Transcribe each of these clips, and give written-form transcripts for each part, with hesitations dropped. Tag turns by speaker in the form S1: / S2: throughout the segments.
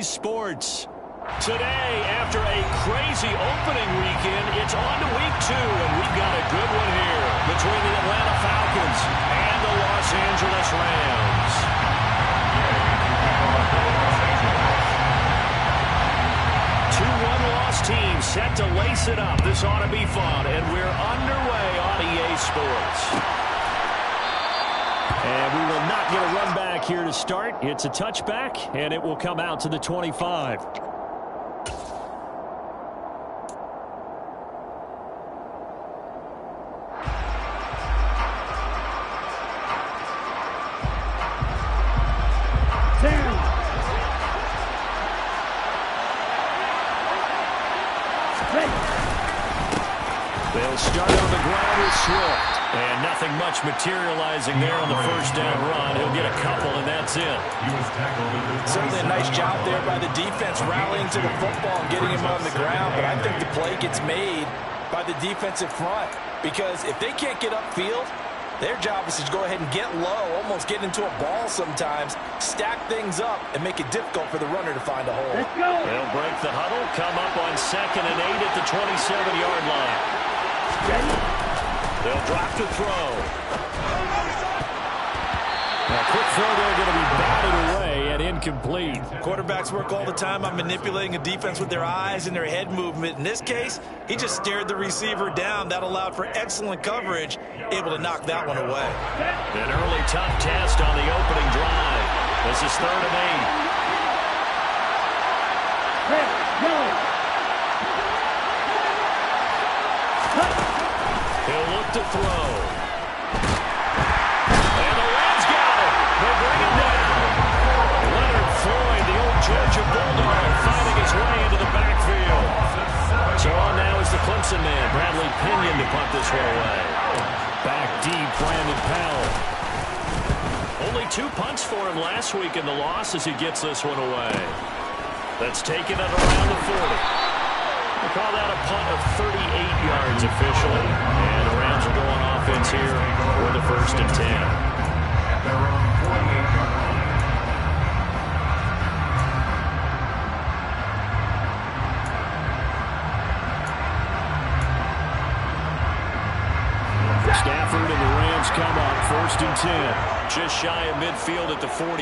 S1: EA Sports. Today, after a crazy opening weekend, it's on to week 2, and we've got a good one here between the Atlanta Falcons and the Los Angeles Rams. Two one-loss teams set to lace it up. This ought to be fun, and we're underway on EA Sports. And we will not get a run back here to start. It's a touchback, and it will come out to the 25. They'll start on the ground with Swift. And nothing much materializing there on the first down run. He'll get a couple, and that's it.
S2: Certainly a nice job there by the defense rallying to the football and getting him on the ground. But I think the play gets made by the defensive front. Because if they can't get upfield, their job is to go ahead and get low, almost get into a ball sometimes, stack things up, and make it difficult for the runner to find a hole.
S1: Let's go. They'll break the huddle, come up on 2nd and 8 at the 27-yard line. They'll drop to throw. A quick throw there going to be batted away and incomplete.
S2: Quarterbacks work all the time on manipulating a defense with their eyes and their head movement. In this case, he just stared the receiver down. That allowed for excellent coverage, able to knock that one away.
S1: An early tough test on the opening drive. This is 3rd and 8. He'll look to throw. And the Rams got it. They bring him down. Leonard Floyd, the old Georgia Bulldog, finding his way into the backfield. So on now is the Clemson man, Bradley Pinion, to punt this one away. Back deep, Brandon Powell. Only 2 punts for him last week in the loss as he gets this one away. That's taken it around the 40. We call that a punt of 38 yards officially. And the Rams are going offense here for the 1st and 10. Stafford and the Rams come up 1st and 10. Just shy of midfield at the 48.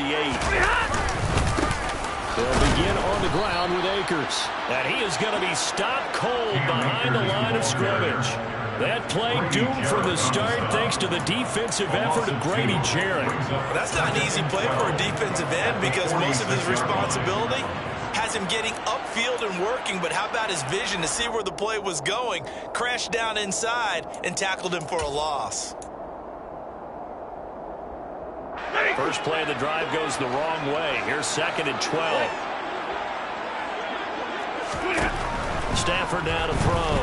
S1: They'll begin on the ground with Akers. And he is going to be stopped cold behind the line of scrimmage. That play doomed from the start thanks to the defensive effort of Grady Jarrett.
S2: That's not an easy play for a defensive end because most of his responsibility has him getting upfield and working. But how about his vision to see where the play was going? Crashed down inside and tackled him for a loss.
S1: First play of the drive goes the wrong way. Here's 2nd and 12. Stafford now to throw.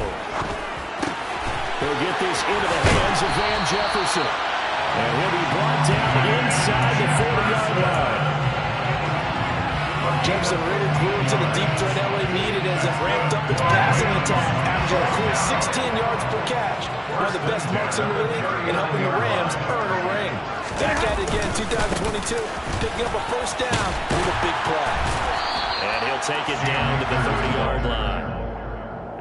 S1: He'll get this into the hands of Van Jefferson. And he'll be brought down inside the 40-yard line.
S2: Jefferson really grew into the deep threat LA needed as it ramped up its passing attack, averaging a cool 16 yards per catch. One of the best marks in the league in helping the Rams earn a ring. Back at it again in 2022, picking up a 1st down with a big play.
S1: And he'll take it down to the 30-yard line.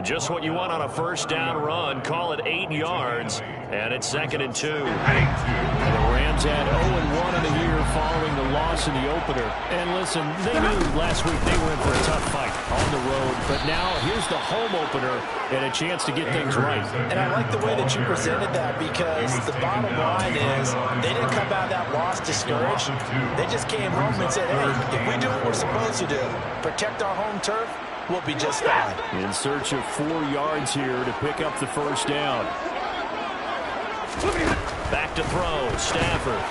S1: Just what you want on a 1st down run. Call it 8 yards, and it's 2nd and 2. And the Rams had 0-1 in the year following the loss in the opener. And listen, they knew last week they were in for a tough fight on the road. But now here's the home opener and a chance to get things right.
S2: And I like the way that you presented that because the bottom line is they didn't come out of that loss discouraged. They just came home and said, hey, if we do what we're supposed to do, protect our home turf, we'll be just fine.
S1: In search of 4 yards here to pick up the 1st down. Back to throw, Stafford.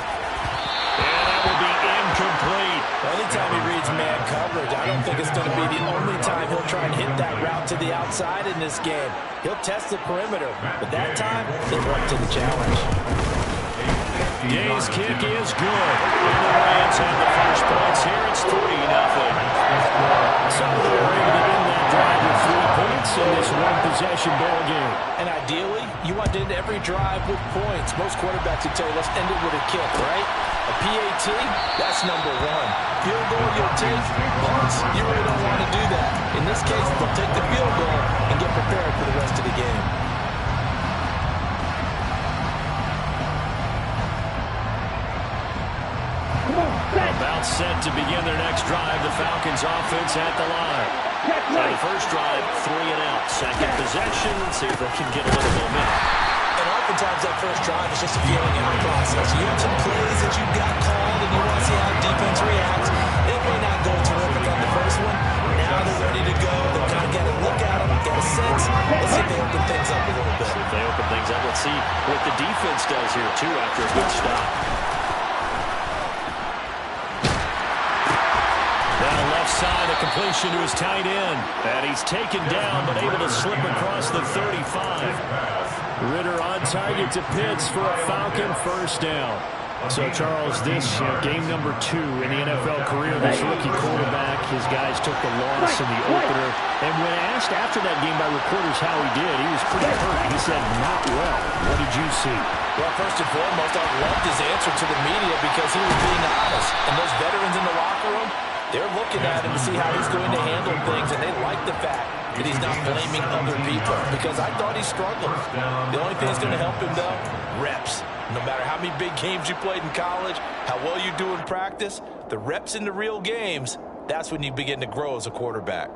S1: And that will be incomplete.
S2: Anytime he reads man coverage, I don't think it's going to be the only time he'll try and hit that route to the outside in this game. He'll test the perimeter, but that time, they went to the challenge.
S1: Day's kick is good. And the Rams have the first points here. It's 3-0. So they're able to end that drive with 3 points in this one-possession ball game.
S2: And ideally, you want to end every drive with points. Most quarterbacks would tell you, let's end it with a kick, right? A PAT, that's number 1. Field goal you'll take, punts, you're in this case, they'll take the field goal and get prepared for the rest of the game.
S1: About set to begin their next drive. The Falcons offense at the line. So the first drive, 3 and out. Second possession. Let's see if they can get a little momentum.
S2: And oftentimes that first drive is just a feeling out process. You have some plays that you've got called and you want to see how the defense reacts. It may not go terrific on the first one. Now they're ready to go. They've kind of got to look at them, get a sense. Let's see if they open things up a little bit.
S1: See if they open things up. Let's see what the defense does here, too, after a good stop. Side, a completion to his tight end. And he's taken down, but able to slip across the 35. Ritter on target to Pitts for a Falcon first down. So, Charles, this game number 2 in the NFL career, this rookie quarterback, his guys took the loss in the opener. And when asked after that game by reporters how he did, he was pretty hurt. He said, not well. What did you see?
S2: Well, first and foremost, I loved his answer to the media because he was being honest. And those veterans in the locker room, they're looking at him to see how he's going to handle things, and they like the fact that he's not blaming other people because I thought he struggled. The only thing that's going to help him, though, reps. No matter how many big games you played in college, how well you do in practice, the reps in the real games, that's when you begin to grow as a quarterback.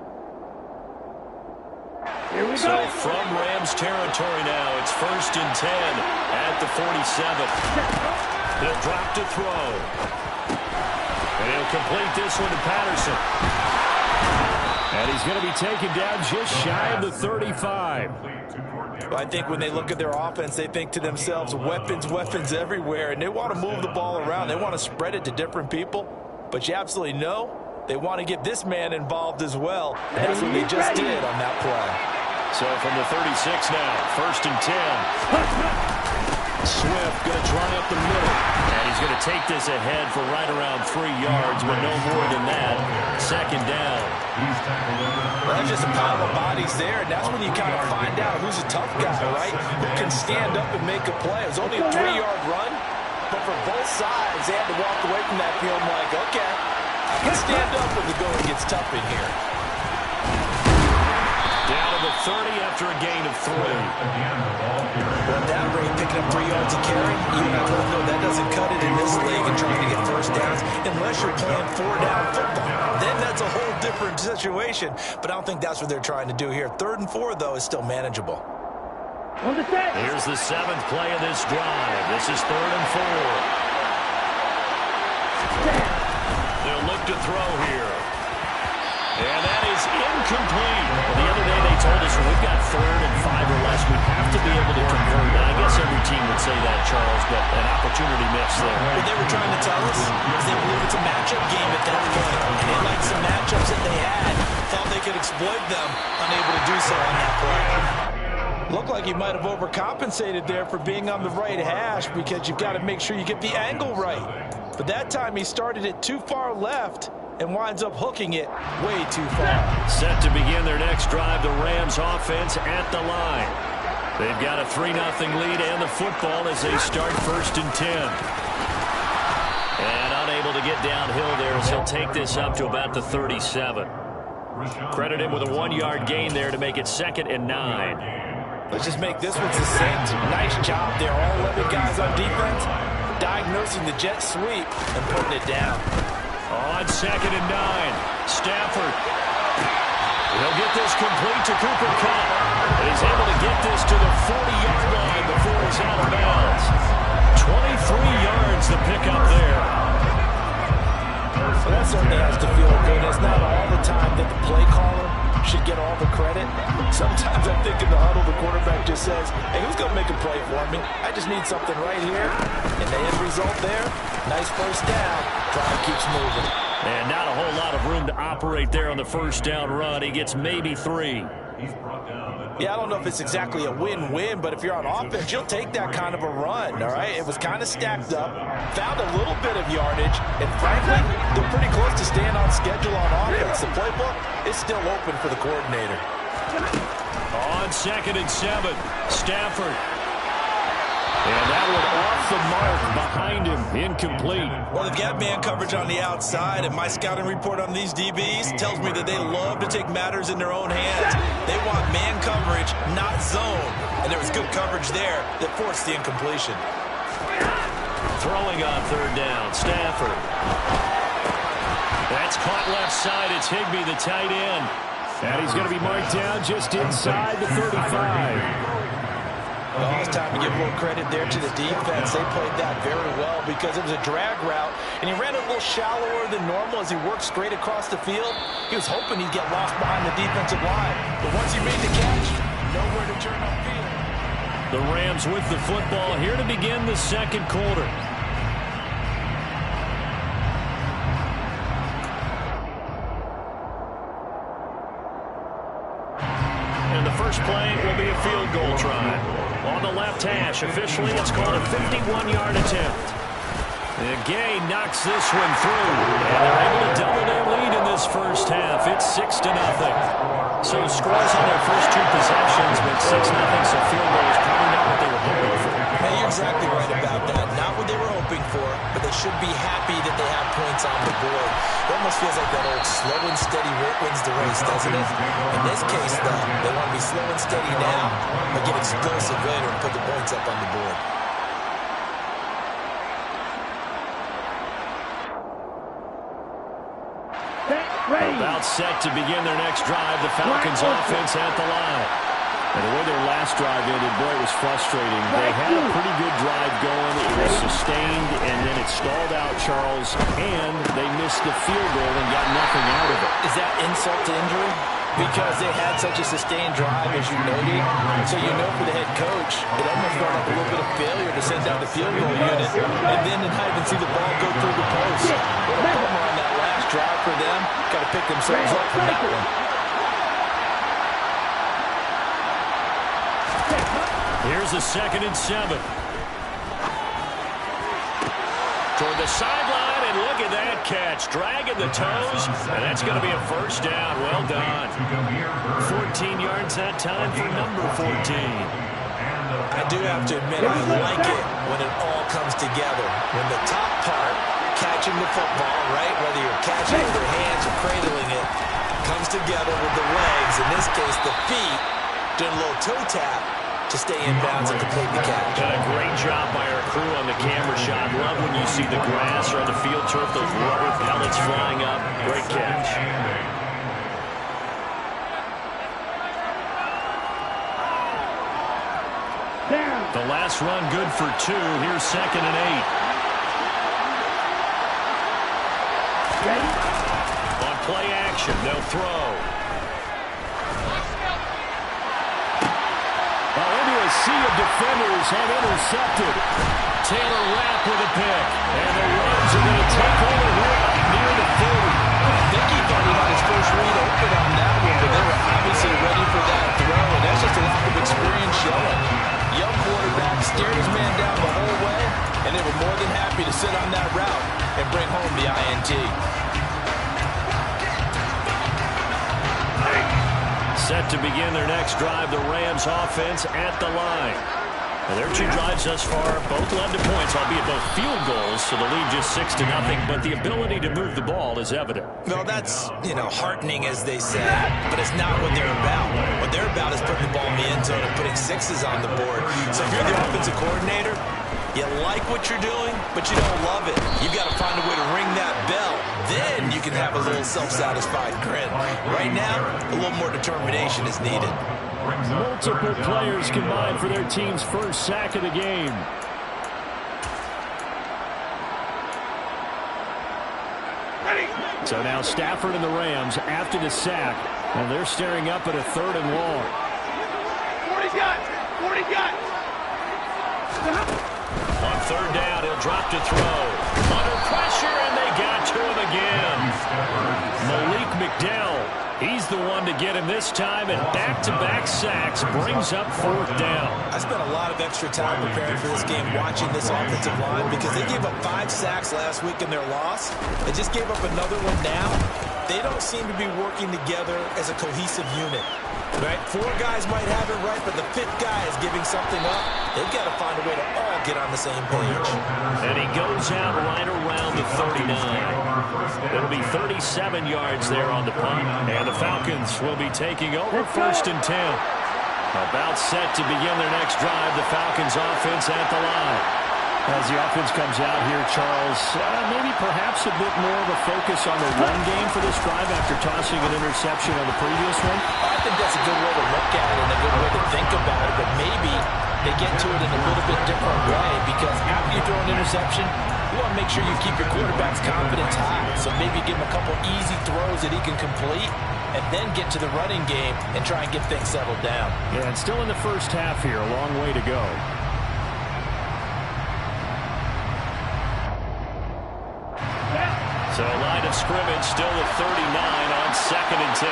S1: So from Rams territory now, it's 1st and 10 at the 47. He'll drop to throw. And he'll complete this one to Patterson. And he's going to be taken down just shy of the 35.
S2: Well, I think when they look at their offense, they think to themselves, weapons, weapons everywhere. And they want to move the ball around. They want to spread it to different people. But you absolutely know they want to get this man involved as well. And that's what they just did on that play.
S1: So from the 36 now, 1st and 10. Swift going to try up the middle. And he's going to take this ahead for right around 3 yards, but no more than that. 2nd down.
S2: Well, that's just a pile of bodies there, and that's when you kind of find out who's a tough guy, right? Who can stand up and make a play. It was only a 3-yard run, but for both sides, they had to walk away from that field like, okay, I can stand up when the going gets tough in here.
S1: Down to the 30 after a gain of 3.
S2: Well, at that rate, picking up 3 yards a carry, even I don't know, that doesn't cut it in this league and trying to get first downs unless you're playing 4-down football. Then that's a whole different situation, but I don't think that's what they're trying to do here. 3rd and 4, though, is still manageable.
S1: Here's the 7th play of this drive. This is 3rd and 4. They'll look to throw here. And that is incomplete. The other day they told us when we've got 3rd and 5 or less, we have to be able to convert. And I guess every team would say that, Charles, but an opportunity miss there.
S2: What they were trying to tell us is they believe it's a matchup game at that point. And they liked some matchups that they had, thought they could exploit them, unable to do so on that play. Looked like he might have overcompensated there for being on the right hash because you've got to make sure you get the angle right. But that time he started it too far left and winds up hooking it way too far.
S1: Set to begin their next drive, the Rams offense at the line. They've got a 3-0 lead and the football as they start 1st and 10. And unable to get downhill there as he'll take this up to about the 37. Credit him with a 1-yard gain there to make it 2nd and 9.
S2: Let's just make this one succinct. Nice job there. All 11 guys on defense diagnosing the jet sweep and putting it down.
S1: On 2nd and 9, Stafford. He'll get this complete to Cooper Kupp. He's able to get this to the 40-yard line before he's out of bounds. 23 yards the pickup there.
S2: So that certainly has to feel good. It's not all the time that the play caller should get all the credit. Sometimes I think in the huddle, the quarterback just says, hey, who's going to make a play for me? I just need something right here. And the end result there, nice first down. Drive keeps moving.
S1: And not a whole lot of room to operate there on the first down run. He gets maybe 3.
S2: Yeah, I don't know if it's exactly a win-win, but if you're on offense, you'll take that kind of a run, all right? It was kind of stacked up, found a little bit of yardage, and frankly, they're pretty close to staying on schedule on offense. The playbook is still open for the coordinator.
S1: On 2nd and 7, Stafford. And that one off the mark behind him, incomplete.
S2: Well, they've got man coverage on the outside, and my scouting report on these DBs tells me that they love to take matters in their own hands. They want man coverage, not zone. And there was good coverage there that forced the incompletion.
S1: Throwing on third down, Stafford. That's caught left side. It's Higbee, the tight end. And he's going to be marked down just inside the 35.
S2: Well, it's time to give a little credit there to the defense. They played that very well because it was a drag route, and he ran it a little shallower than normal as he worked straight across the field. He was hoping he'd get lost behind the defensive line, but once he made the catch, nowhere to turn upfield.
S1: The Rams with the football here to begin the second quarter. And the first play will be a field goal try. On the left hash, officially it's called a 51-yard attempt. And Gay knocks this one through. And they're able to double their lead in this first half. It's 6-0. So scores on their first two possessions, but 6-0, so field goal is probably not what they were hoping for.
S2: Hey, you're exactly right about that. Not what they were hoping for, but they should be happy that they have points on the board. It almost feels like that old slow and steady wins the race, doesn't it? In this case, though, they want to be slow and steady now, but get explosive later and put the points up on the board.
S1: About set to begin their next drive, the Falcons offense at the line. And the way their last drive ended, boy, it was frustrating. They had a pretty good drive going. It was sustained, and then it stalled out, Charles, and they missed the field goal and got nothing out of it.
S2: Is that insult to injury? Because they had such a sustained drive, as you noted. So you know for the head coach, it almost felt like a little bit of failure to send out the field goal unit, and then to not even see the ball go through the post. What a bummer on that last drive for them. Got to pick themselves up from that one.
S1: Here's a 2nd and 7. Toward the sideline, and look at that catch. Dragging the toes, and that's going to be a first down. Well done. 14 yards that time for number 14.
S2: I do have to admit, I like it when it all comes together. When the top part, catching the football, right, whether you're catching it with your hands or cradling it, comes together with the legs, in this case the feet, doing a little toe tap to stay in bounds and complete the catch.
S1: Done a great job by our crew on the camera shot. Love when you see the grass or on the field turf, those rubber pellets flying up. Great catch. The last run good for 2. Here's 2nd and 8. On play action, they'll throw. Sea of defenders have intercepted. Taylor Rapp with a pick. And the Rams are going to take over here near the 30.
S2: I think he thought he had his first read open on that one, but they were obviously ready for that throw, and that's just a lack of experience showing. Young quarterback stared his man down the whole way, and they were more than happy to sit on that route and bring home the INT.
S1: Set to begin their next drive, the Rams offense at the line. And their 2 drives thus far both led to points, albeit both field goals, so the lead just 6-0, but the ability to move the ball is evident.
S2: Well, that's, heartening, as they say, but it's not what they're about. What they're about is putting the ball in the end zone and putting 6s on the board. So if you're the offensive coordinator, you like what you're doing, but you don't love it. You've got to find a way to ring that bell. Then you can have a little self-satisfied grin. Right now, a little more determination is needed.
S1: Multiple players combined for their team's first sack of the game. So now Stafford and the Rams after the sack, and they're staring up at a 3rd and long.
S3: 40 yards.
S1: On 3rd down, he'll drop to throw. Under pressure, and they got to him again. Malik McDowell, he's the one to get him this time, and back-to-back sacks brings up 4th down.
S2: I spent a lot of extra time preparing for this game watching this offensive line because they gave up 5 sacks last week in their loss. They just gave up another one now. they don't seem to be working together as a cohesive unit. Right? 4 guys might have it right, but the 5th guy is giving something up. They've got to find a way to all get on the same page.
S1: And he goes out right around the 39. It'll be 37 yards there on the punt. And the Falcons will be taking over 1st and 10. About set to begin their next drive. The Falcons offense at the line.
S4: As the offense comes out here, Charles, maybe perhaps a bit more of a focus on the run game for this drive after tossing an interception on the previous one.
S2: I think that's a good way to look at it and a good way to think about it, but maybe they get to it in a little bit different way because after you throw an interception, you want to make sure you keep your quarterback's confidence high. So maybe give him a couple easy throws that he can complete and then get to the running game and try and get things settled down.
S4: Yeah, and still in the first half here, a long way to go.
S1: So line of scrimmage still at 39 on 2nd and 10.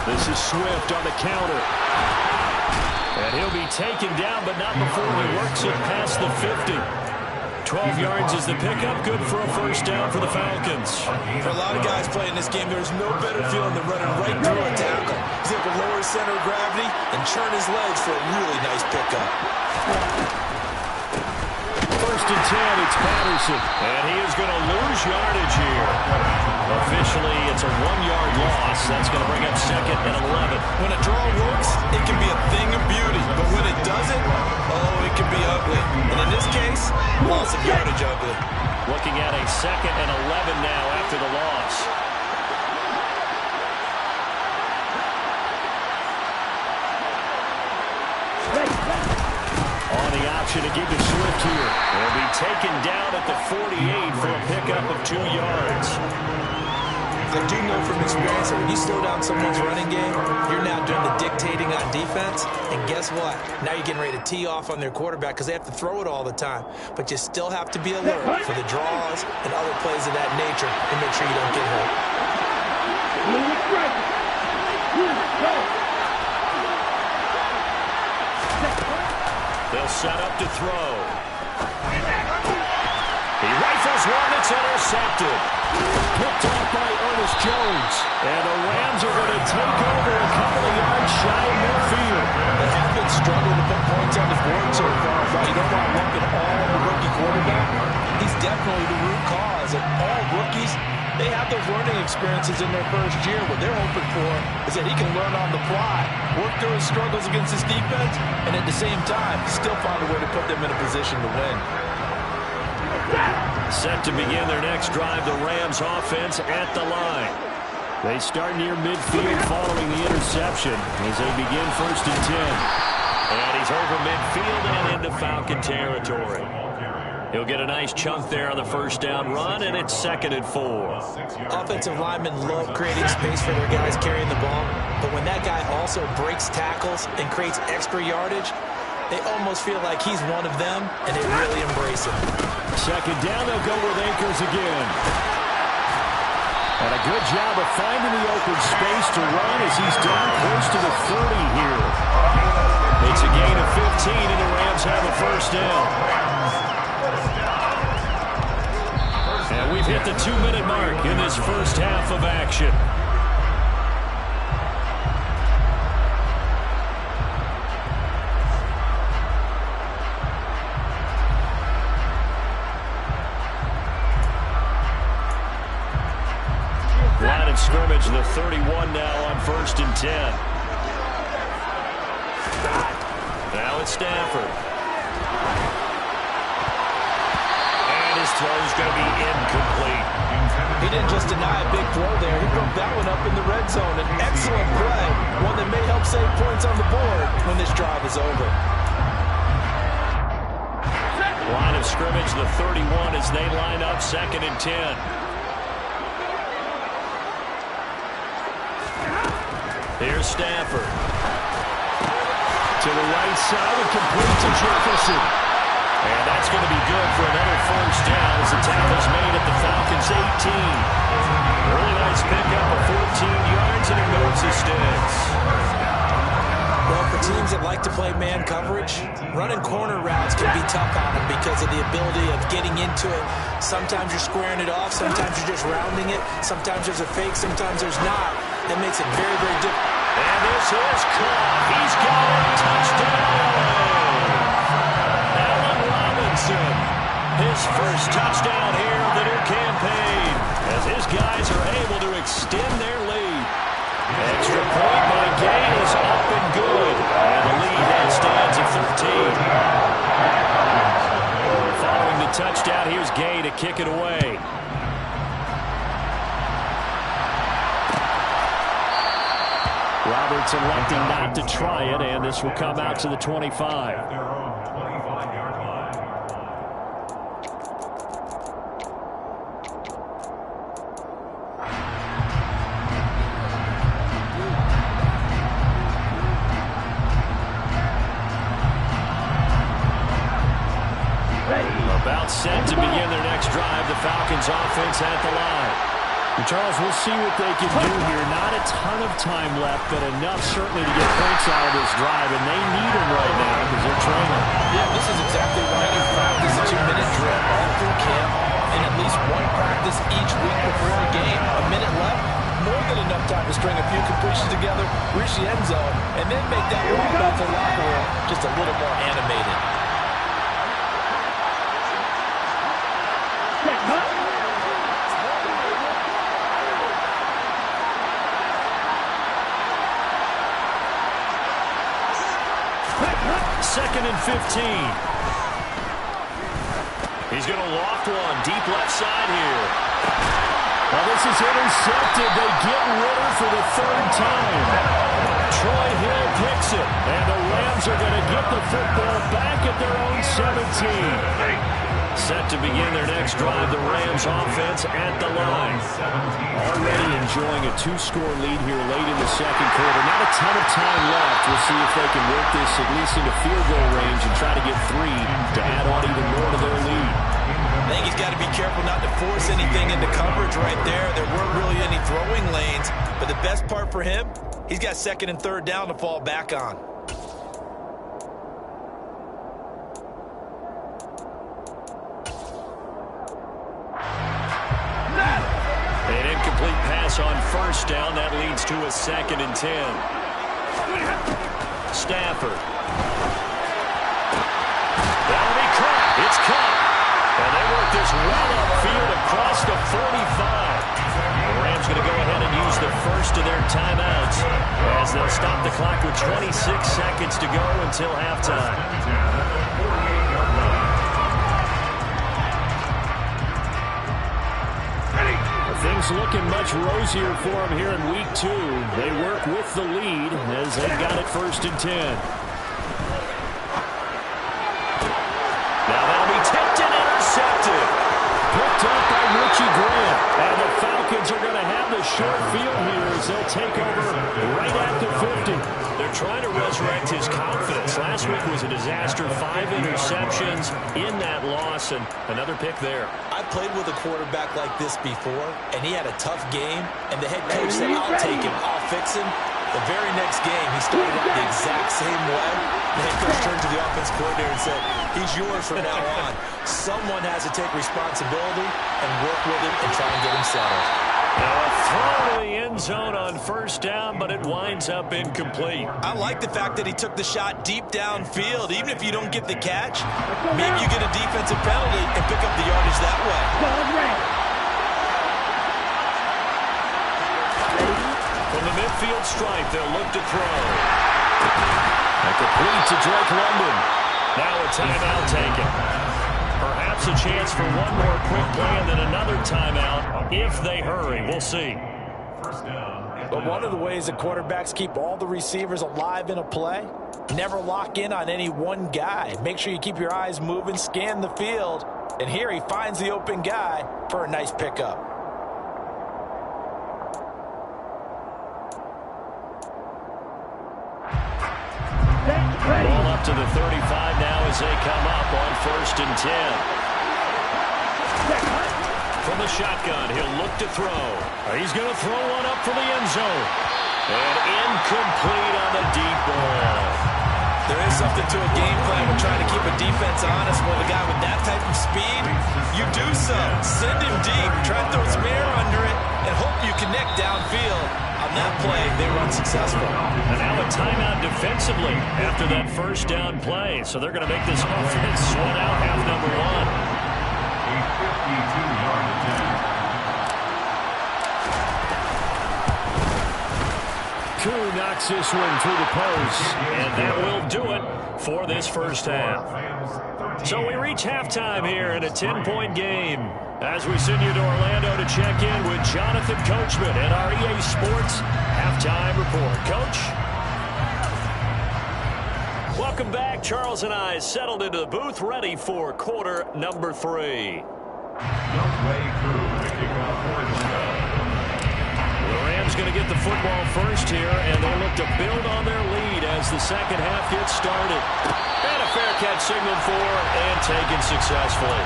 S1: This is Swift on the counter. And he'll be taken down, but not before he works it past the 50. 12 yards is the pickup. Good for a 1st down for the Falcons.
S2: For a lot of guys playing this game, there's no better feeling than running right through a tackle. He's able to lower his center of gravity and churn his legs for a really nice pickup.
S1: 1st and 10, it's Patterson. And he is going to lose yardage here. Officially, it's a 1-yard loss. That's going to bring up 2nd and 11.
S2: When a draw works, it can be a thing of beauty. But when it doesn't, oh, it can be ugly. And in this case, loss of yardage ugly.
S1: Looking at a 2nd and 11 now after the loss. On the option to give to Swift here. He'll be taken down at the 48 for a pickup of 2 yards.
S2: I do know from experience that when you slow down someone's running game, you're now doing the dictating on defense. And guess what? Now you're getting ready to tee off on their quarterback because they have to throw it all the time. But you still have to be alert for the draws and other plays of that nature and make sure you don't get hurt.
S1: They'll set up to throw. He rifles one that's intercepted. Picked off by Ernest Jones. And the Rams are going to take over a couple of yards shy of midfield.
S2: They have been struggling to put points on the board so far. But you don't want to look at all the rookie quarterback. He's definitely the root cause. And all rookies, they have those learning experiences in their first year. What they're hoping for is that he can learn on the fly, work through his struggles against his defense, and at the same time, still find a way to put them in a position to win.
S1: Set to begin their next drive, the Rams offense at the line. They start near midfield following the interception as they begin 1st and 10. And he's over midfield and into Falcon territory. He'll get a nice chunk there on the 1st down run, and it's 2nd and 4.
S2: Offensive linemen love creating space for their guys carrying the ball, but when that guy also breaks tackles and creates extra yardage, they almost feel like he's one of them, and they really embrace it.
S1: 2nd down, they'll go with Akers again. And a good job of finding the open space to run as he's down close to the 30 here. It's a gain of 15, and the Rams have a 1st down. And we've hit the 2-minute mark in this first half of action. Line of scrimmage, the 31 now on 1st and 10. Now it's Stafford. And his throw's going to be incomplete.
S2: He didn't just deny a big throw there. He broke that one up in the red zone. An excellent play, one that may help save points on the board when this drive is over.
S1: Line of scrimmage, the 31 as they line up 2nd and 10. Here's Stafford. To the right side and complete to Jefferson. And that's going to be good for another 1st down as the tackle's made at the Falcons' 18. Really nice pickup of 14 yards, and it goes to Sticks.
S2: Well, for teams that like to play man coverage, running corner routes can be tough on them because of the ability of getting into it. Sometimes you're squaring it off. Sometimes you're just rounding it. Sometimes there's a fake. Sometimes there's not. That makes it very, very difficult.
S1: And this is caught. He's got it. Touchdown. Allen Robinson. His first touchdown here of the new campaign as his guys are able to extend their lead. Extra point by Gay is up and good. And the lead now stands at 13. Following the touchdown, here's Gay to kick it away. Roberts electing not to try it, and this will come out to the 25. About set to begin their next drive. The Falcons offense at the line.
S4: And Charles, we'll see what they can do here. Not a ton of time left, but enough certainly to get points out of this drive, and they need them right now because they're trailing.
S2: Yeah, this is exactly why you practice a 2-minute drill all through camp and at least one practice each week before a game. A minute left, more than enough time to string a few completions together, reach the end zone, and then make that walk back to the locker room just a little more animated.
S1: Second and 15. He's going to loft one deep left side here.
S4: Well, this is intercepted. They get Ritter for the third time. Troy Hill picks it, and the Rams are going to get the football back at their own 17.
S1: Set to begin their next drive, the Rams offense at the line.
S4: Already enjoying a 2-score lead here late in the second quarter. Not a ton of time left. We'll see if they can work this at least into field goal range and try to get 3 to add on even more to their lead.
S2: I think he's got to be careful not to force anything into coverage right there. There weren't really any throwing lanes, but the best part for him, he's got second and third down to fall back on.
S1: On first down, that leads to a 2nd and 10. Stafford. That'll be caught. It's caught. And they work this well upfield across the 45. The Rams going to go ahead and use the first of their timeouts as they'll stop the clock with 26 seconds to go until halftime.
S4: Things looking much rosier for them here in week 2. They work with the lead as they've got it 1st and 10.
S1: Now that'll be tipped and intercepted.
S4: Picked up by Richie Grant. And the Falcons are going to have the short field here as they'll take over right at the 50.
S1: They're trying to resurrect his confidence. Last week was a disaster. 5 interceptions in that loss, and another pick there.
S2: I played with a quarterback like this before, and he had a tough game, and the head coach said, I'll take him, I'll fix him. The very next game, he started out the exact same way. The head coach turned to the offense coordinator and said, he's yours from now on. Someone has to take responsibility and work with him and try and get him settled.
S1: Now a throw to the end zone on first down, but it winds up incomplete.
S2: I like the fact that he took the shot deep downfield. Even if you don't get the catch, maybe you get a defensive penalty and pick up the yardage that way.
S1: From the midfield stripe, they'll look to throw. And complete to Drake London. Now a timeout taken. Perhaps a chance for one more quick play and then another timeout if they hurry. We'll see.
S2: But one of the ways that quarterbacks keep all the receivers alive in a play, never lock in on any one guy. Make sure you keep your eyes moving, scan the field, and here he finds the open guy for a nice pickup.
S1: Ball up to the 35 now as they come up on 1st and 10. From the shotgun, he'll look to throw. He's going to throw one up for the end zone.
S4: And incomplete on the deep ball.
S2: There is something to a game plan when trying to keep a defense honest. With a guy with that type of speed, you do so. Send him deep, try to throw some air under it, and hope you connect downfield. On that play, they were unsuccessful.
S4: And now a timeout defensively after that first down play. So they're going to make this offense sweat out half number one.
S5: A 52-yard attempt.
S4: Koo knocks this one through the post, and that will do it for this first half. So we reach halftime here in a 10-point game as we send you to Orlando to check in with Jonathan Coachman at our EA Sports Halftime Report. Coach? Welcome back. Charles and I settled into the booth ready for quarter number 3. The Rams going to get the football first here, and they look to build on their lead as the second half gets started. And a fair catch signaled for and taken successfully.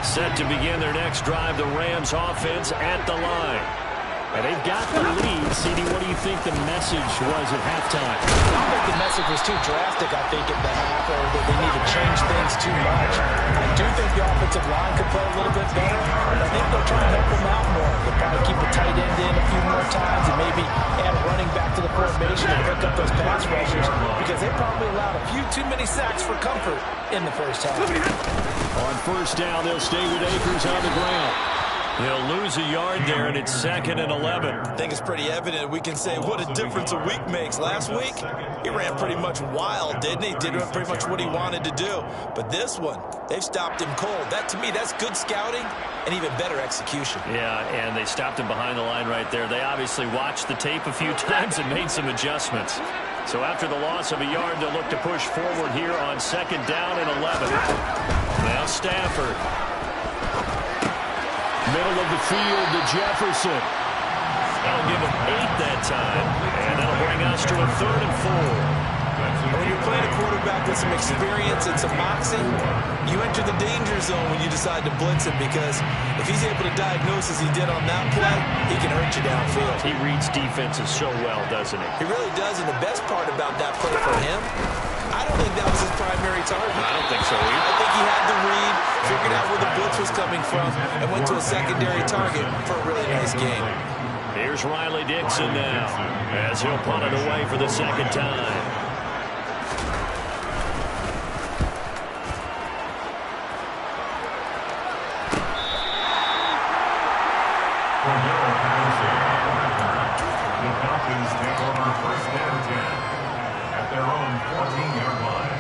S4: Set to begin their next drive, the Rams offense at the line. And they've got the lead. CD, what do you think the message was at halftime?
S2: I don't think the message was too drastic, I think, at the half, or that they need to change things too much. I do think the offensive line could play a little bit better, and I think they'll try and help them out more. They'll probably keep a tight end in a few more times and maybe add a running back to the formation and pick up those pass rushers, because they probably allowed a few too many sacks for comfort in the first half.
S4: On first down, they'll stay with Akers on the ground. He'll lose a yard there, and it's 2nd and 11.
S2: I think it's pretty evident. We can say what a difference a week makes. Last week, he ran pretty much wild, didn't he? Did pretty much what he wanted to do. But this one, they've stopped him cold. That, to me, that's good scouting and even better execution.
S4: Yeah, and they stopped him behind the line right there. They obviously watched the tape a few times and made some adjustments. So after the loss of a yard, they'll look to push forward here on 2nd down and 11. Now Stafford. Middle of the field to Jefferson. That'll give him 8 that time. And that'll bring us to a 3rd and 4.
S2: When you're playing a quarterback with some experience and some moxie, you enter the danger zone when you decide to blitz him, because if he's able to diagnose as he did on that play, he can hurt you downfield.
S4: He reads defenses so well, doesn't he?
S2: He really does, and the best part about that play for him, I don't think that was his primary target.
S4: I don't think so either.
S2: I think he had the read, figured out where the blitz was coming from, and went to a secondary target for a really nice game.
S4: Here's Riley Dixon now, as he'll punt it away for the 2nd time.
S5: The Falcons take over 1st and 10 at their own 14-yard line.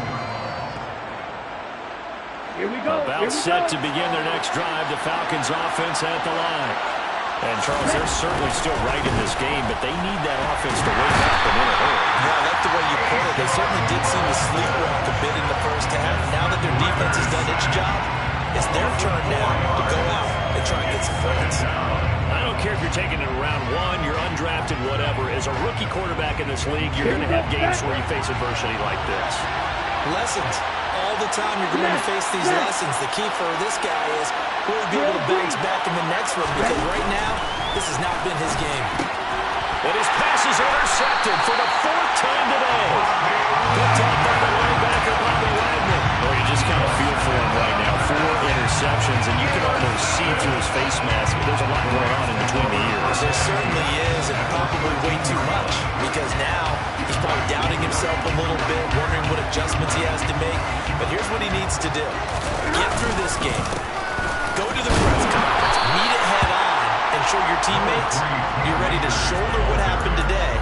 S3: Here we go.
S4: About set to begin their next drive, the Falcons offense at the line. And Charles, they're certainly still right in this game, but they need that offense to wake up and in a hurry.
S2: Yeah, I like the way you put it. They certainly did seem to sleepwalk a bit in the first half. Now that their defense has done its job, it's their turn now to go out and try and get some points.
S4: I don't care if you're taking it around 1, you're undrafted, whatever. As a rookie quarterback in this league, you're going to have games where you face adversity like this.
S2: Lessons. All the time you're going to face these lessons. The key for this guy is will he be able to bounce back in the next one, because right now, this has not been his game.
S4: And his pass is intercepted for the 4th time today. Picked up by the linebacker, Bobby Wagner. Oh, you just kind of feel for him right now. 4 interceptions, and you can almost see through his face mask. There's a lot going on in between the ears.
S2: There certainly is, and probably way too much, because now he's probably doubting himself a little bit, wondering what adjustments he has to make. But here's what he needs to do. Get through this game. Go to the press conference. Meet it head on and show your teammates you're ready to shoulder what happened today,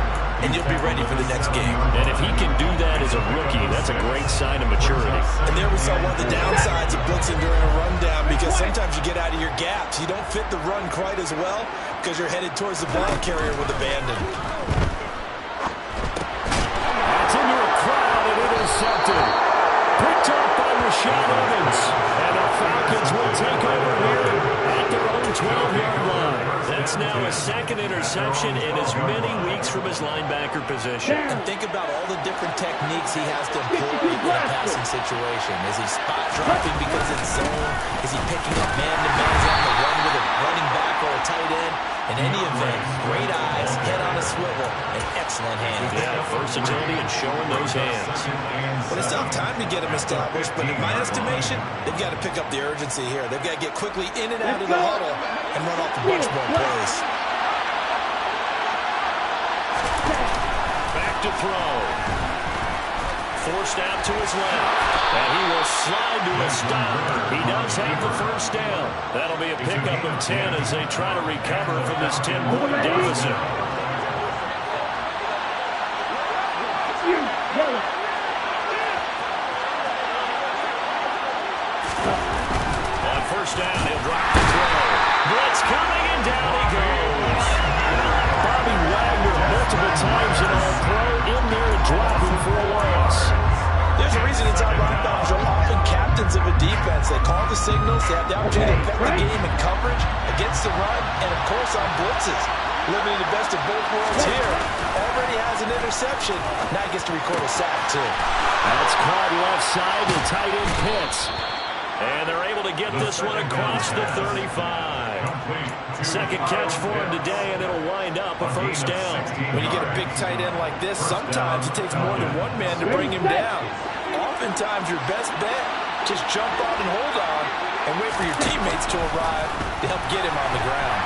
S2: and you'll be ready for the next game.
S4: And if he can do that as a rookie, that's a great sign of maturity.
S2: And there we saw one of the downsides of blitzing during a rundown, because sometimes you get out of your gaps. You don't fit the run quite as well because you're headed towards the ball carrier with abandon.
S4: That's into a crowd and intercepted. Picked up by Rashad Evans. And the Falcons will take over here at their own 12-yard line.
S1: That's now a second interception in as many weeks from his linebacker position.
S2: And think about all the different techniques he has to employ in a passing situation. Is he spot dropping because it's zone? Is he picking up man-to-man on the run with a running back or a tight end? In any event, great eyes, head on a swivel, and excellent hands.
S1: Yeah, versatility and showing those hands.
S2: But it's not time to get him established, but in my estimation, they've got to pick up the urgency here. They've got to get quickly in and out of the huddle and run off a bunch more plays.
S1: Back to throw. Forced out to his left. And he will slide to a stop. He does have the first down. That'll be a pickup of 10 as they try to recover from this 10-point deficit. On first down, he'll drop the throw. Blitz coming, and down he goes.
S4: Bobby Wagner multiple times in All-Pro in there and dropping for a loss.
S2: There's a reason inside linebackers are often captains of a defense. They call the signals. They have the opportunity to affect the game in coverage, against the run, and, of course, on blitzes. Living the best of both worlds here. Already has an interception. Now he gets to record a sack, too.
S4: That's caught left side to tight end Pitts.
S1: And they're able to get this one across the 35. Second catch for him today, and it'll wind up a first down.
S2: When you get a big tight end like this, sometimes it takes more than one man to bring him down. Oftentimes, your best bet, just jump out and hold on and wait for your teammates to arrive to help get him on the ground.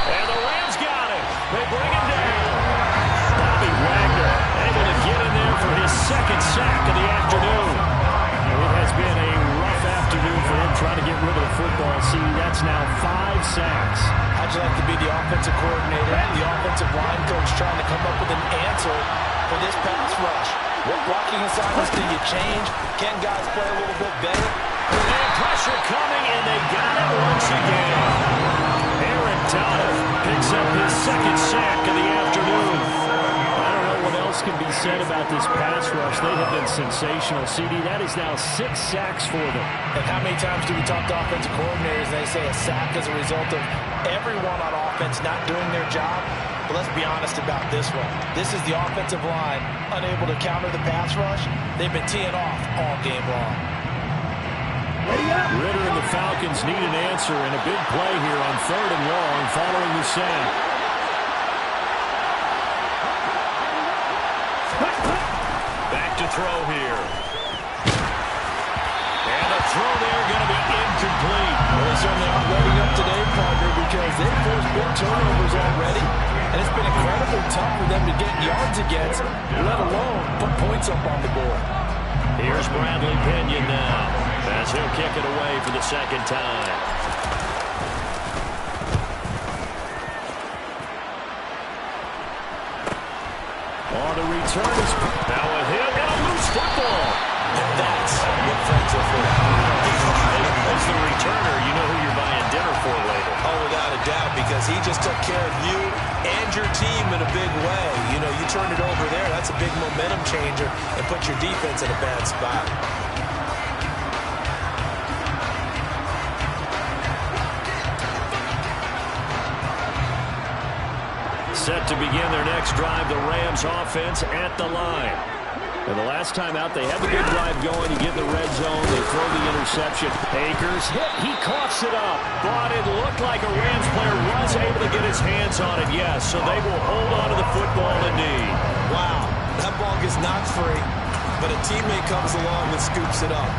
S1: And the Rams got him. They bring him down. Bobby Wagner able to get in there for his second sack of the afternoon.
S4: It has been a rough afternoon for him trying to get rid of the football. See, that's now 5 sacks.
S2: How'd you like to be the offensive coordinator and the offensive line coach trying to come up with an answer for this pass rush? What blocking assignments do you change? Can guys play a little bit better?
S1: And pressure coming, and they got it once again. Aaron Donald picks up his second sack of the afternoon.
S4: I don't know what else can be said about this pass rush. They have been sensational. CD, that is now 6 sacks for them.
S2: And how many times do we talk to offensive coordinators and they say a sack is a result of everyone on offense not doing their job? But let's be honest about this one. This is the offensive line unable to counter the pass rush. They've been teeing off all game long.
S4: Ritter and the Falcons need an answer and a big play here on 3rd and long following the sack.
S1: Back to throw here. And the throw there going to be incomplete.
S2: Well, they certainly aren't letting up today, partner, because they've forced big turnovers already. And it's been incredibly tough for them to get yards against, let alone put points up on the board.
S1: Here's Bradley Pinion now, as he'll kick it away for the second time.
S4: On the return is
S1: Now with him, and a loose football.
S2: And that's what friends are for.
S1: As the returner, you know who you're buying dinner for later.
S2: Oh, without a doubt, because he just took care of you and your team in a big way. You know, you turn it over there, that's a big momentum changer and put your defense in a bad spot.
S1: Set to begin their next drive, the Rams offense at the line.
S4: And the last time out, they had the good drive going. You get in the red zone, they throw the interception.
S1: Akers hit, he coughs it up. But it looked like a Rams player was able to get his hands on it, yes. So they will hold on to the football indeed.
S2: Wow, that ball gets knocked free, but a teammate comes along and scoops it up.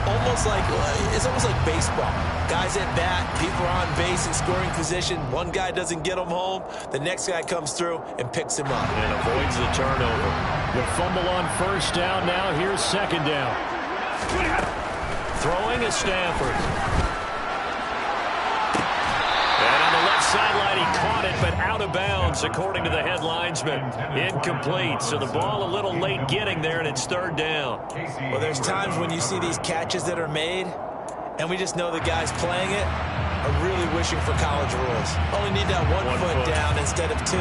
S2: It's almost like baseball. Guys at bat, people are on base in scoring position. One guy doesn't get him home. The next guy comes through and picks him up.
S1: And avoids the turnover.
S4: The fumble on first down now. Here's second down.
S1: Throwing is Stafford. And on the left sideline, he caught it, but out of bounds, according to the head linesman. Incomplete. So the ball a little late getting there, and it's third down.
S2: Well, there's times when you see these catches that are made, and we just know the guys playing it are really wishing for college rules. Only need that one foot down instead of 2.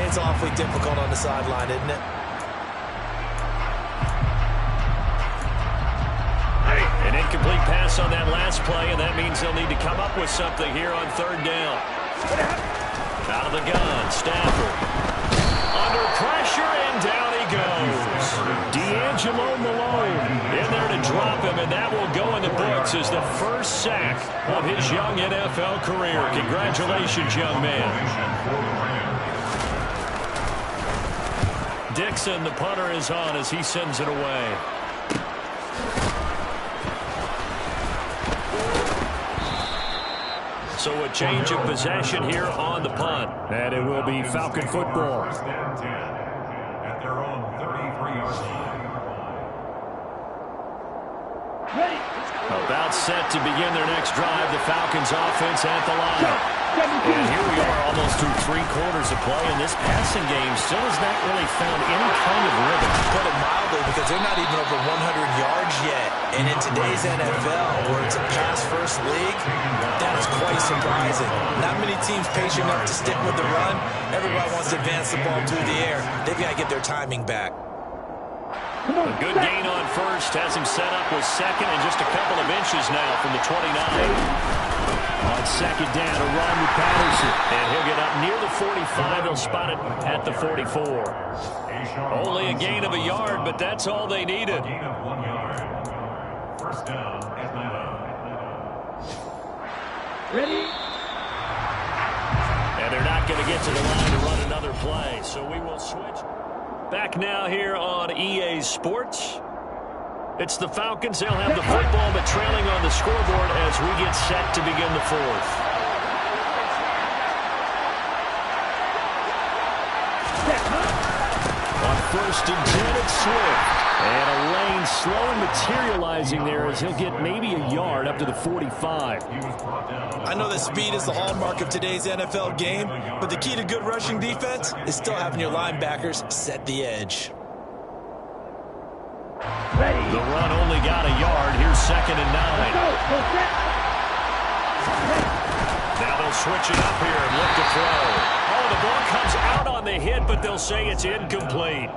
S2: It's awfully difficult on the sideline, isn't it?
S1: An incomplete Incomplete pass on that last play, and that means they'll need to come up with something here on third down. Out of the gun, Stafford. Under pressure, and down he goes. D'Angelo Malone in there to drop him, and that will go in the books as the first sack of his young NFL career. Congratulations, young man. Dixon, the punter, is on as he sends it away. So a change of possession here on the punt. And it will be Falcon football.
S5: At their own 33-yard line.
S1: About set to begin their next drive. The Falcons offense at the line. And here we are almost through 3 quarters of play, and this passing game still has not really found any kind of rhythm.
S2: Put it mildly, because they're not even over 100 yards yet. And in today's NFL, where it's a pass-first league, that is quite surprising. Not many teams patient enough to stick with the run. Everybody wants to advance the ball through the air. They've got to get their timing back.
S1: A good gain on first. Has him set up with second and just a couple of inches now from the 29. On second down, a run with Patterson. And he'll get up near the 45. He'll spot it at the 44. Only a gain of a yard, but that's all they needed.
S5: Gain of 1 yard. First down, Atlanta.
S3: Ready?
S1: And they're not going to get to the line to run another play, so we will switch. Back now here on EA Sports. It's the Falcons. They'll have the football, but trailing on the scoreboard as we get set to begin the fourth. On first and 10, it's Swift. And a lane slowly materializing there as he'll get maybe a yard up to the 45.
S2: I know that speed is the hallmark of today's NFL game, but the key to good rushing defense is still having your linebackers set the edge.
S1: The run only got a yard. Here's second and 9. Now they'll switch it up here and look to throw. Oh, the ball comes out on the hit, but they'll say it's incomplete.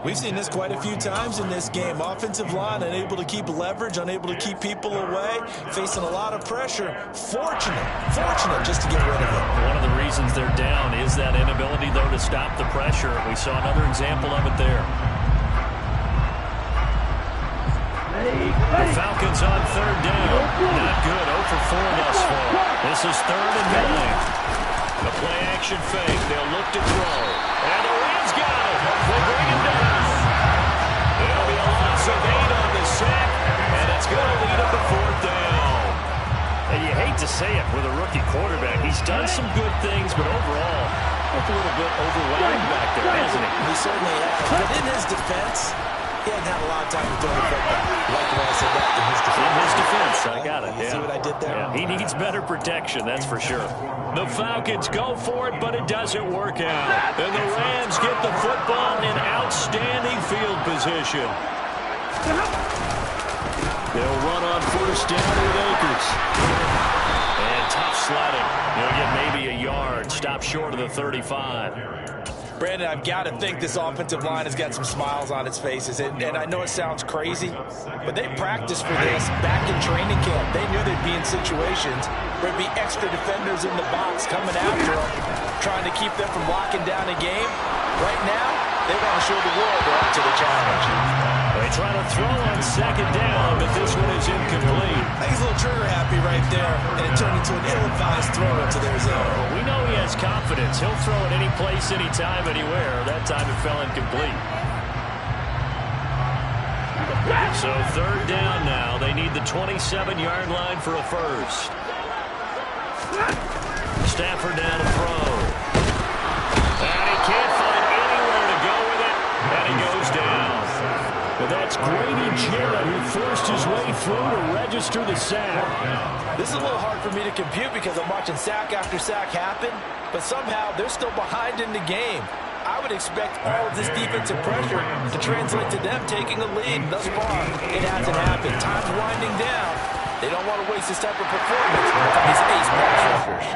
S2: We've seen this quite a few times in this game. Offensive line unable to keep leverage, unable to keep people away, facing a lot of pressure. Fortunate just to get rid of it.
S1: One of the reasons they're down is that inability, though, to stop the pressure. We saw another example of it there. The Falcons on third down. Not good. 0 for 4 thus far. This is third and 9. The play action fake. They'll look to throw. And the Rams got it. They bring him down. It'll be a loss of 8 on the sack, and it's going to lead up to fourth down. And you hate to say it with a rookie quarterback. He's done some good things, but overall, a little bit overwhelmed back there, hasn't he?
S2: He certainly has. But in his defense, he hadn't had a lot of time to throw the football. Like the way I said that, in his defense.
S1: In his defense, I got it.
S2: You see what I did there?
S1: Yeah, he needs better protection, that's for sure. The Falcons go for it, but it doesn't work out. And the Rams get the football in outstanding field position. They'll run on first down with Akers. And tough sledding. He'll get maybe a yard. Stop short of the 35.
S2: Brandon, I've got to think this offensive line has got some smiles on its faces. And I know it sounds crazy, but they practiced for this back in training camp. They knew they'd be in situations where there'd be extra defenders in the box coming after them, trying to keep them from locking down a game. Right now, they want to show the world they're up to the challenge.
S1: They try to throw on second down, but this one is incomplete.
S2: I think he's a little trigger happy right there, and it turned into an ill-advised throw into their zone.
S1: We know he has confidence. He'll throw it any place, anytime, anywhere. That time it fell incomplete. So third down now. They need the 27-yard line for a first. Stafford down to throw. And he can't find anywhere to go with it, and he goes down. But that's Grady Jarrett who forced his way through to register the sack.
S2: This is a little hard for me to compute because I'm watching sack after sack happen, but somehow they're still behind in the game. I would expect all of this defensive pressure to translate to them taking a lead. Thus far, it hasn't happened. Time's winding down. They don't want to waste this type of performance from these ace pass rushers.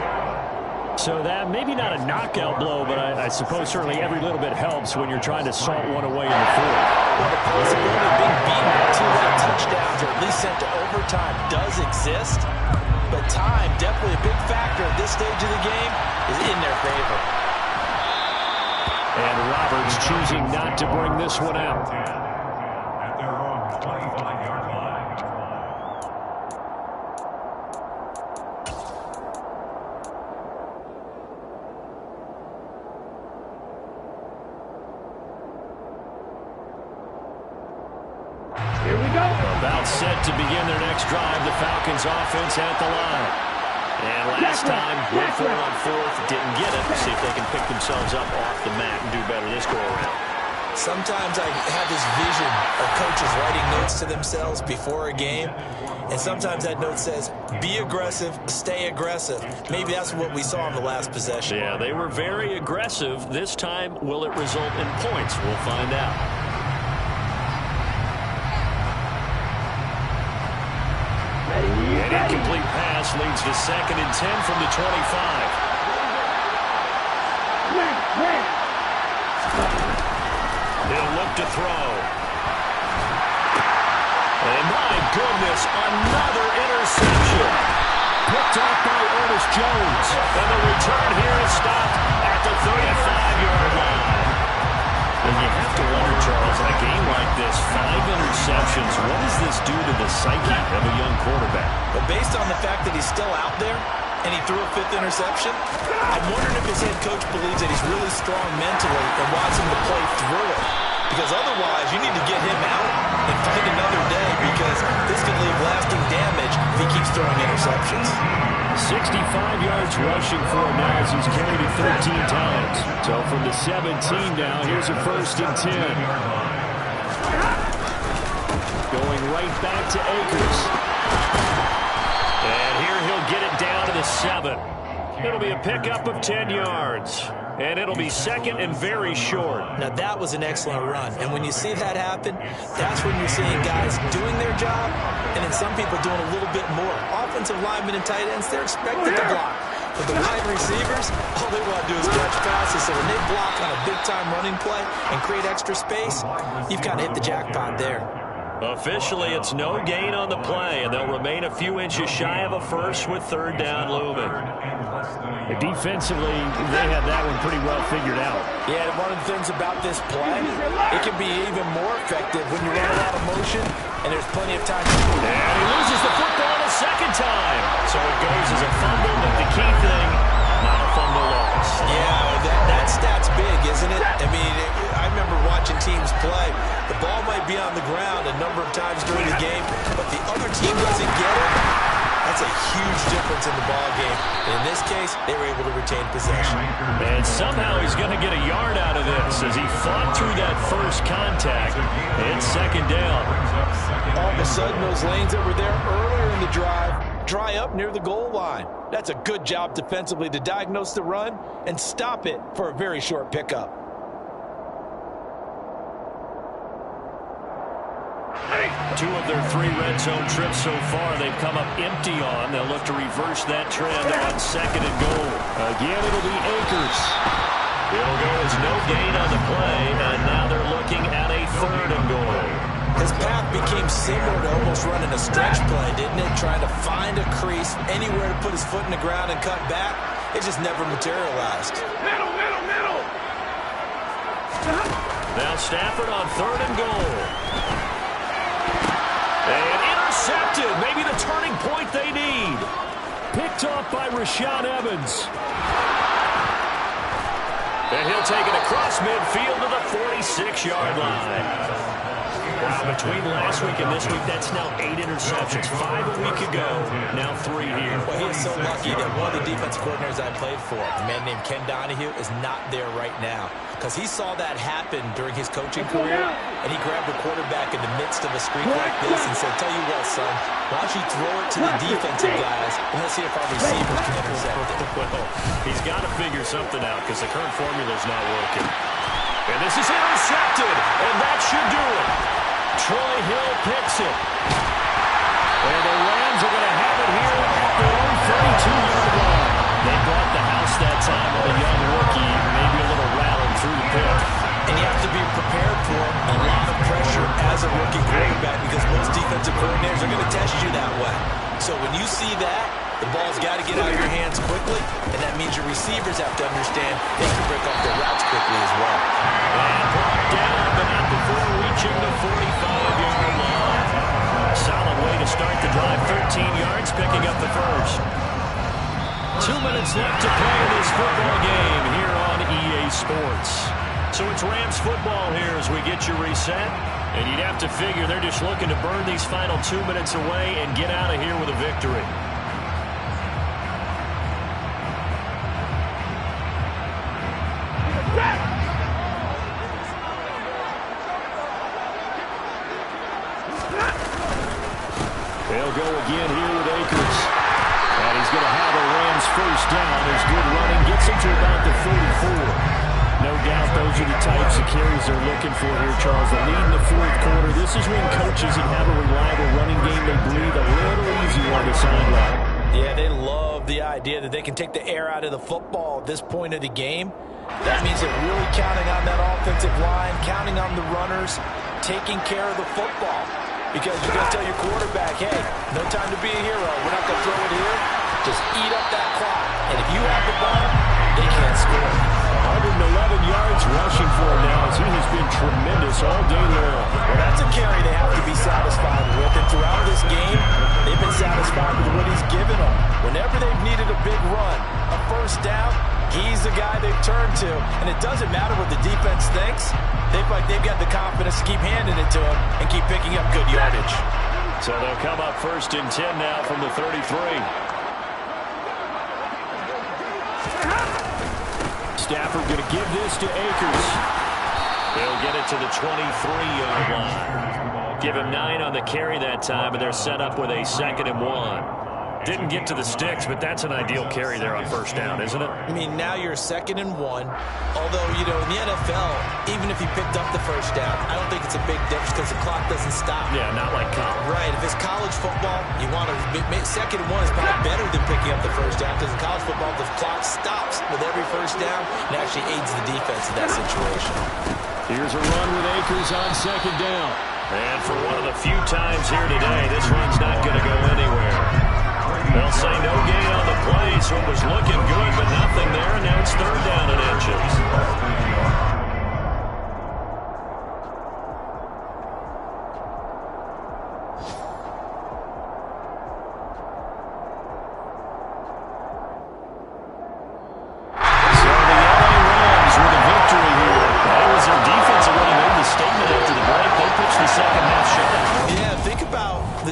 S4: So that maybe not a knockout blow, but I suppose certainly every little bit helps when you're trying to salt one away in the fourth.
S2: Well, the possibility of being beaten by 2 late touchdowns or at least sent to overtime does exist, but time, definitely a big factor at this stage of the game, is in their favor.
S4: And Roberts choosing not to bring this one out.
S5: At their own 25-yard line.
S3: Here we go.
S4: About set to begin their next drive, the Falcons offense at the line. And last time, went for it on fourth, didn't get it. See if they can pick themselves up off the mat and do better this go-around.
S2: Sometimes I have this vision of coaches writing notes to themselves before a game, and sometimes that note says, be aggressive, stay aggressive. Maybe that's what we saw in the last possession.
S4: Yeah, they were very aggressive. This time, will it result in points? We'll find out. An incomplete pass leads to 2nd and 10 from the 25. He'll look to throw. And my goodness, another interception. Picked off by Ernest Jones. And the return here is stopped at the 35-yard line. And you have to wonder, Charles, in a game like this, 5 interceptions, what does this do to the psyche of a young quarterback?
S2: But based on the fact that he's still out there and he threw a 5th interception, I'm wondering if his head coach believes that he's really strong mentally and wants him to play through it. Because otherwise, you need to get him out and fight another day, because this could leave lasting damage if he keeps throwing interceptions.
S4: 65 yards rushing for him now as he's carried it 13 times. So from the 17 now, here's a 1st and 10. Going right back to Akers. And here he'll get it down to the 7. It'll be a pickup of 10 yards. And it'll be 2nd and very short.
S2: Now, that was an excellent run. And when you see that happen, that's when you're seeing guys doing their job and then some people doing a little bit more. Offensive linemen and tight ends, they're expected to block. But the wide receivers, all they want to do is catch passes. So when they block on a big-time running play and create extra space, you've kind of hit the jackpot there.
S4: Officially, it's no gain on the play, and they'll remain a few inches shy of a first with 3rd down looming. Defensively, they had that one pretty well figured out.
S2: Yeah, and one of the things about this play, it can be even more effective when you run a lot of motion and there's plenty of time.
S4: And he loses the football a 2nd time. So it goes as a fumble, but the key thing, not a fumble loss.
S2: Yeah, that stat's big, isn't it? I mean, I remember watching teams play. The ball might be on the ground a number of times during the game, but the other team doesn't get it. That's a huge difference in the ball game. In this case, they were able to retain possession.
S4: And somehow he's going to get a yard out of this as he fought through that first contact. It's 2nd down.
S2: All of a sudden, those lanes that were there earlier in the drive dry up near the goal line. That's a good job defensively to diagnose the run and stop it for a very short pickup.
S4: Two of their 3 red zone trips so far, they've come up empty on. They'll look to reverse that trend on 2nd and goal. Again, it'll be Akers. It'll go as no gain on the play, and now they're looking at a 3rd and goal.
S2: His path became similar to almost running a stretch play, didn't it? Trying to find a crease, anywhere to put his foot in the ground and cut back. It just never materialized.
S3: Middle.
S4: Now Stafford on 3rd and goal. And intercepted. Maybe the turning point they need. Picked off by Rashaan Evans. And he'll take it across midfield to the 46-yard line. Wow, between last week and this week, that's now 8 interceptions. 5 a week ago, now 3 here.
S2: Well, he is so lucky that one of the defense coordinators I played for, a man named Ken Donahue, is not there right now. Because he saw that happen during his coaching career, and he grabbed the quarterback in the midst of a streak like this and said, tell you what, son, why don't you throw it to the defensive guys, and let's see if our receivers can intercept it.
S4: Well, he's got to figure something out because the current formula's not working. And this is intercepted, and that should do it. Troy Hill picks it. And the Rams are going to have it here at their own 32-yard line. They brought the house that the young rookie, maybe a little rattled through the pick.
S2: And you have to be prepared for a lot of pressure as a rookie quarterback because most defensive coordinators are going to test you that way. So when you see that, the ball's got to get out of your hands quickly, and that means your receivers have to understand they have to break off their routes quickly as well.
S1: And brought down, but not before reaching the 45-yard line. Solid way to start the drive, 13 yards, picking up the first. 2 minutes left to play in this football game here on EA Sports. So it's Rams football here as we get you reset. And you'd have to figure they're just looking to burn these final 2 minutes away and get out of here with a victory.
S4: They'll go again here with Akers. And he's going to have a Rams first down. There's good running. Gets him to about the 44. No doubt those are the types of carries they're looking for here, Charles. The lead in the fourth quarter. This is when coaches that have a reliable running game, they breathe a little easier on the sideline.
S2: Yeah, they love the idea that they can take the air out of the football at this point of the game. That means they're really counting on that offensive line, counting on the runners, taking care of the football. Because you're going to tell your quarterback, hey, no time to be a hero. We're not going to throw it here. Just eat up that clock. And if you have the ball, they can't score.
S4: 111 yards rushing for him now as he has been tremendous all day long.
S2: Well, that's a carry they have to be satisfied with. And throughout this game, they've been satisfied with what he's given them. Whenever they've needed a big run, a first down, he's the guy they've turned to. And it doesn't matter what the defense thinks. They've got the confidence to keep handing it to him and keep picking up good yardage.
S1: So they'll come up 1st and 10 now from the 33.
S4: Stafford going to give this to Akers.
S1: They'll get it to the 23-yard line. Give him 9 on the carry that time, and they're set up with a 2nd and 1. Didn't get to the sticks, but that's an ideal carry there on first down, isn't it?
S2: I mean, now you're 2nd and 1. Although, you know, in the NFL, even if you picked up the first down, I don't think it's a big difference because the clock doesn't stop.
S1: Yeah, not like college.
S2: Right. If it's college football, you want to make 2nd and 1 is probably better than picking up the first down because in college football, the clock stops with every first down and actually aids the defense in that situation.
S4: Here's a run with Akers on 2nd down.
S1: And for one of the few times here today, this run's not going to go anywhere. They'll say no gain on the play, so it was looking good, but nothing there, and now it's 3rd down and inches.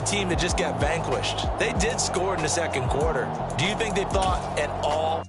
S2: Team that just got vanquished. They did score in the 2nd quarter. Do you think they thought at all